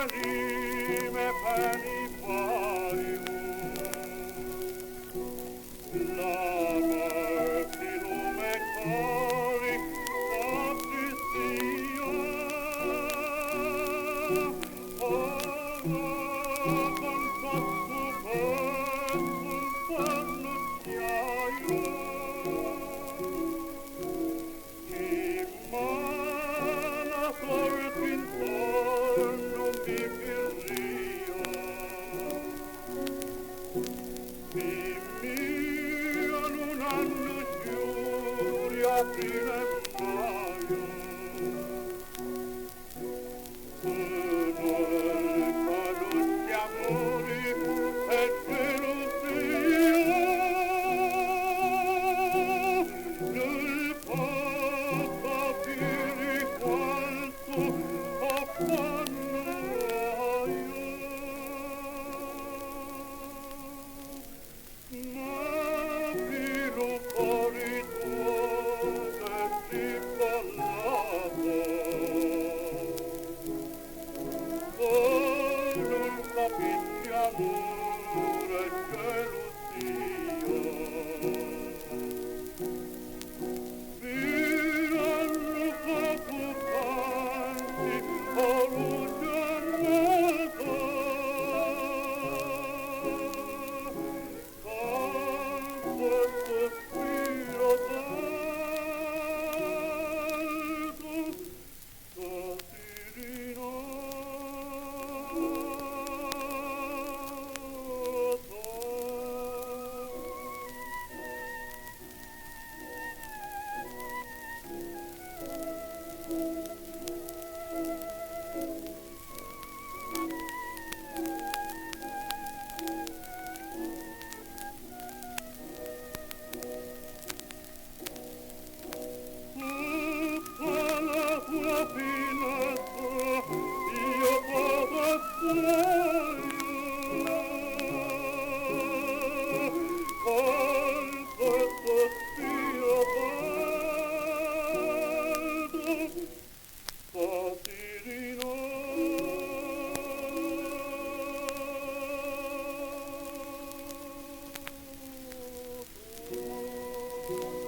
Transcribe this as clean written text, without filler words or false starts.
anime planifarium. L'amor di lume cori satistia. Ora con fatto un pannucciaio. Mana sorti intorno mi firria. Mio non hanno giuri aprile e maio. Sono il caduti amori e gelosia. Nel poco capire quanto affannaio. Naviro fuori tuo che ti ballavo. Con un capisci amore e gelosia. Virano soffocanti a luce nuova. Thank you.